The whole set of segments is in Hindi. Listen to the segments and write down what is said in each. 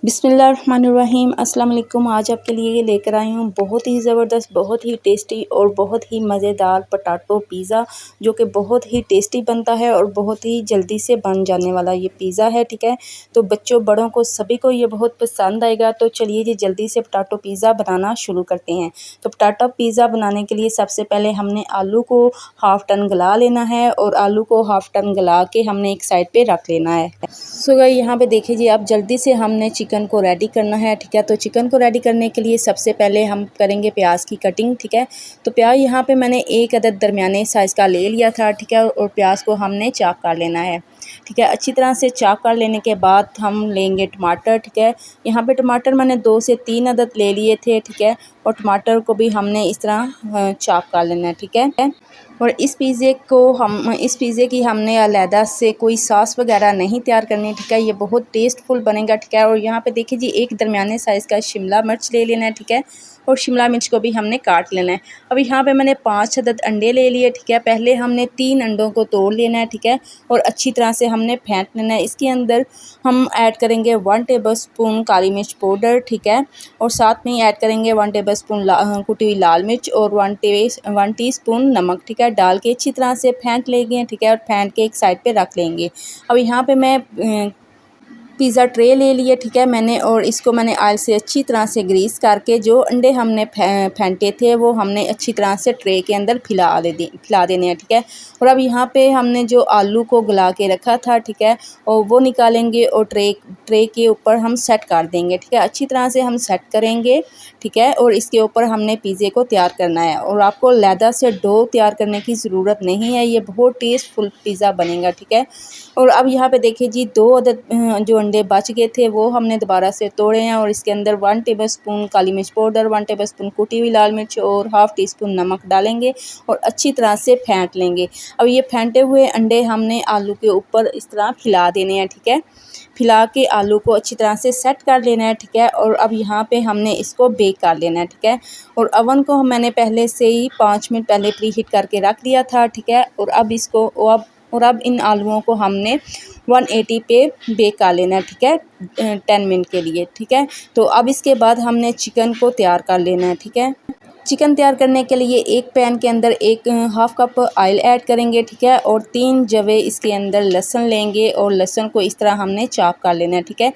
बिस्मिल्लाहिर्रहमानिर्रहीम अस्सलाम वालेकुम। आज आपके लिए लेकर आई हूँ बहुत ही ज़बरदस्त, बहुत ही टेस्टी और बहुत ही मज़ेदार पोटैटो पिज़्ज़ा, जो कि बहुत ही टेस्टी बनता है और बहुत ही जल्दी से बन जाने वाला ये पिज़्ज़ा है। ठीक है, तो बच्चों बड़ों को सभी को ये बहुत पसंद आएगा। तो चलिए जी जल्दी से पोटैटो पिज़्ज़ा बनाना शुरू करते हैं। तो पोटैटो पिज़्ज़ा बनाने के लिए सबसे पहले हमने आलू को हाफ़ टन गला लेना है और आलू को हाफ़ टन गला के हमने एक साइड पे रख लेना है। सो गाइस यहाँ पे देखिए जी, आप जल्दी से हमने चिकन को रेडी करना है। ठीक है, तो चिकन को रेडी करने के लिए सबसे पहले हम करेंगे प्याज की कटिंग। ठीक है, तो प्याज यहाँ पे मैंने एक अदद दरमियाने साइज़ का ले लिया था। ठीक है, और प्याज को हमने चॉप कर लेना है। ठीक है, अच्छी तरह से चॉप कर लेने के बाद हम लेंगे टमाटर। ठीक है, यहाँ पे टमाटर मैंने 2 से 3 अदद ले लिए थे। ठीक है, और टमाटर को भी हमने इस तरह चॉप कर लेना है। ठीक है, और इस पिज़्ज़े की हमने अलहदा से कोई सॉस वगैरह नहीं तैयार करनी। ठीक है, ये बहुत टेस्टफुल बनेगा। ठीक है, और यहाँ पे देखिए जी एक दरमियाने साइज़ का शिमला मिर्च ले लेना है। ठीक है, और शिमला मिर्च को भी हमने काट लेना है। अब यहाँ पे मैंने 5 अदद अंडे ले लिए। ठीक है, पहले हमने 3 अंडों को तोड़ लेना है। ठीक है, और अच्छी तरह से हमने फेंट लेना है। इसके अंदर हम ऐड करेंगे 1 टेबलस्पून काली मिर्च पाउडर। ठीक है, और साथ में ही ऐड करेंगे 1 टेबलस्पून कुटी हुई लाल मिर्च और 1 टीस्पून नमक। ठीक है, डाल के अच्छी तरह से फेंट लेंगे। ठीक है, और फेंट के एक साइड पे रख लेंगे। अब यहाँ पे मैं पिज़्ज़ा ट्रे ले लिए। ठीक है, और इसको मैंने ऑयल से अच्छी तरह से ग्रीस करके जो अंडे हमने फेंटे थे वो हमने अच्छी तरह से ट्रे के अंदर फैला देने हैं। ठीक है, और अब यहाँ पे हमने जो आलू को गला के रखा था, ठीक है, और वो निकालेंगे और ट्रे के ऊपर हम सेट कर देंगे। ठीक है, अच्छी तरह से हम सेट करेंगे। ठीक है, और इसके ऊपर हमने पिज़्ज़े को तैयार करना है और आपको अलहदा से डो तैयार करने की ज़रूरत नहीं है, ये बहुत टेस्टफुल पिज़्ज़ा बनेगा। ठीक है, और अब यहाँ पे देखिए जी 2 अदद जो अंडे बच गए थे वो हमने दोबारा से तोड़े हैं और इसके अंदर 1 टेबलस्पून काली मिर्च पाउडर, 1 टेबलस्पून कुटी हुई लाल मिर्च और हाफ़ टी स्पून नमक डालेंगे और अच्छी तरह से फेंट लेंगे। अब ये फेंटे हुए अंडे हमने आलू के ऊपर इस तरह फैला देने हैं। ठीक है, फैला के आलू को अच्छी तरह से सेट कर लेना है। ठीक है, और अब यहाँ पे हमने इसको बेक कर लेना है। ठीक है, और अवन को मैंने पहले से ही 5 मिनट पहले प्री हीट करके रख दिया था। ठीक है, और अब इन आलूओं को हमने 180 पे बेक कर लेना है। ठीक है, 10 मिनट के लिए। ठीक है, तो अब इसके बाद हमने चिकन को तैयार कर लेना है। ठीक है, चिकन तैयार करने के लिए एक पैन के अंदर एक हाफ़ कप ऑयल ऐड करेंगे। ठीक है, और 3 जवे इसके अंदर लहसुन लेंगे और लहसुन को इस तरह हमने चॉप कर लेना है। ठीक है,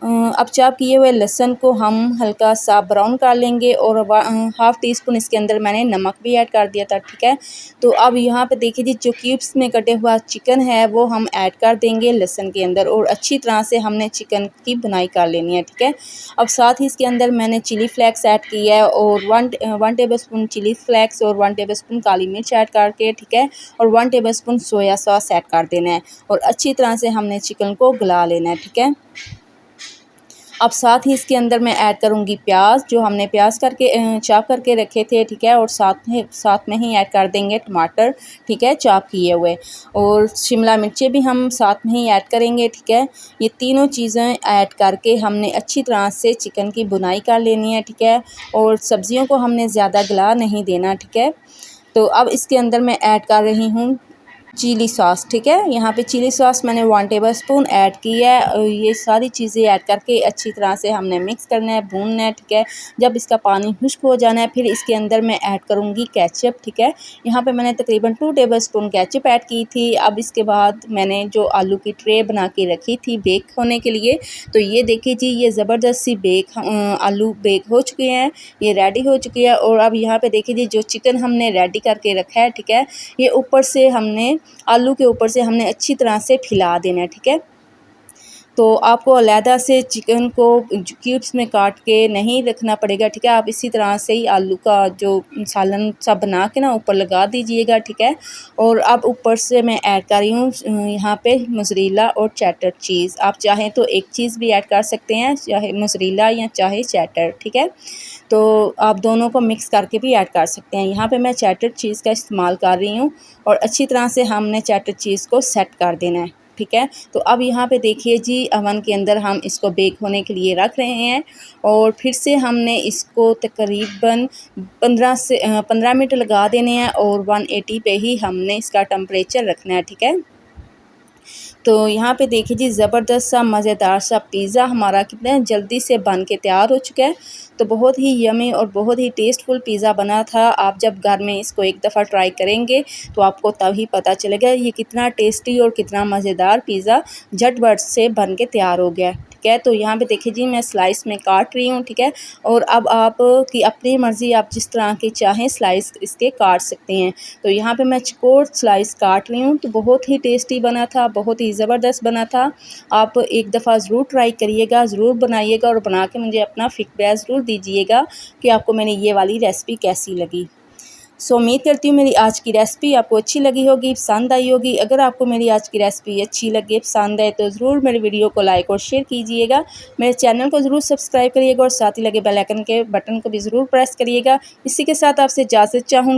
अब चॉप किए हुए लहसुन को हम हल्का सा ब्राउन कर लेंगे और हाफ़ टी स्पून इसके अंदर मैंने नमक भी ऐड कर दिया था। ठीक है, तो अब यहाँ पे देखिए जी जो क्यूब्स में कटे हुआ चिकन है वो हम ऐड कर देंगे लहसुन के अंदर और अच्छी तरह से हमने चिकन की बुनाई कर लेनी है। ठीक है, अब साथ ही इसके अंदर मैंने चिली फ्लेक्स ऐड किया है और 1 टेबलस्पून चिली फ्लेक्स और 1 टेबलस्पून काली मिर्च ऐड करके, ठीक है, और 1 टेबलस्पून सोया सॉस ऐड कर देना है और अच्छी तरह से हमने चिकन को गला लेना है। ठीक है, अब साथ ही इसके अंदर मैं ऐड करूँगी प्याज, जो हमने प्याज करके चॉप करके रखे थे। ठीक है, और साथ में ही ऐड कर देंगे टमाटर। ठीक है, चॉप किए हुए, और शिमला मिर्चें भी हम साथ में ही ऐड करेंगे। ठीक है, ये तीनों चीज़ें ऐड करके हमने अच्छी तरह से चिकन की बुनाई कर लेनी है। ठीक है, और सब्ज़ियों को हमने ज़्यादा गला नहीं देना। ठीक है, तो अब इसके अंदर मैं ऐड कर रही हूँ चिली सॉस। ठीक है, यहाँ पे चिली सॉस मैंने 1 टेबलस्पून ऐड की है और ये सारी चीज़ें ऐड करके अच्छी तरह से हमने मिक्स करना है, भूनना है। ठीक है, जब इसका पानी खुश्क हो जाना है फिर इसके अंदर मैं ऐड करूँगी केचप। ठीक है, यहाँ पे मैंने तकरीबन 2 टेबलस्पून केचप ऐड की थी। अब इसके बाद मैंने जो आलू की ट्रे बना के रखी थी बेक होने के लिए, तो ये देखिए जी ये ज़बरदस्त सी आलू बेक हो चुके हैं, ये रेडी हो चुकी है। और अब यहाँ पे देखिए जी जो चिकन हमने रेडी करके रखा है, ठीक है, ये ऊपर से हमने आलू के ऊपर से हमने अच्छी तरह से फैला देना है। ठीक है, तो आपको अलहदा से चिकन को क्यूब्स में काट के नहीं रखना पड़ेगा। ठीक है, आप इसी तरह से ही आलू का जो सालन सा बना के ना ऊपर लगा दीजिएगा। ठीक है, और अब ऊपर से मैं ऐड कर रही हूँ यहाँ पे मोज़रेला और चेडर चीज़। आप चाहें तो एक चीज़ भी ऐड कर सकते हैं, चाहे मोज़रेला या चाहे चेडर। ठीक है, तो आप दोनों को मिक्स करके भी ऐड कर सकते हैं। यहाँ पे मैं चेडर चीज़ का इस्तेमाल कर रही हूँ और अच्छी तरह से हमने चेडर चीज़ को सेट कर देना है। ठीक है, तो अब यहाँ पे देखिए जी अवन के अंदर हम इसको बेक होने के लिए रख रहे हैं और फिर से हमने इसको तकरीबन 15 मिनट लगा देने हैं और 180 पे ही हमने इसका टेम्परेचर रखना है। ठीक है, तो यहाँ पे देखिए जी, ज़बरदस्त सा मज़ेदार सा पिज़्ज़ा हमारा कितना जल्दी से बन के तैयार हो चुका है। तो बहुत ही यमी और बहुत ही टेस्टफुल पिज़्ज़ा बना था। आप जब घर में इसको एक दफ़ा ट्राई करेंगे तो आपको तभी पता चलेगा ये कितना टेस्टी और कितना मज़ेदार पिज़्ज़ा झटपट से बन के तैयार हो गया। ठीक है, तो यहाँ पे देखिए जी, मैं स्लाइस में काट रही हूँ। ठीक है, और अब आप की अपनी मर्ज़ी, आप जिस तरह के चाहें स्लाइस इसके काट सकते हैं। तो यहाँ पे मैं चौकोर स्लाइस काट रही हूँ। तो बहुत ही टेस्टी बना था, बहुत ही ज़बरदस्त बना था। आप एक दफ़ा ज़रूर ट्राई करिएगा, ज़रूर बनाइएगा और बना के मुझे अपना फीडबैक ज़रूर दीजिएगा कि आपको मैंने ये वाली रेसिपी कैसी लगी। सो उम्मीद करती हूँ मेरी आज की रेसिपी आपको अच्छी लगी होगी, पसंद आई होगी। अगर आपको मेरी आज की रेसिपी अच्छी लगे, पसंद आए तो ज़रूर मेरे वीडियो को लाइक और शेयर कीजिएगा। मेरे चैनल को ज़रूर सब्सक्राइब करिएगा और साथ ही लगे बेल आइकन के बटन को भी ज़रूर प्रेस करिएगा। इसी के साथ आपसे इजाज़त चाहूँगी।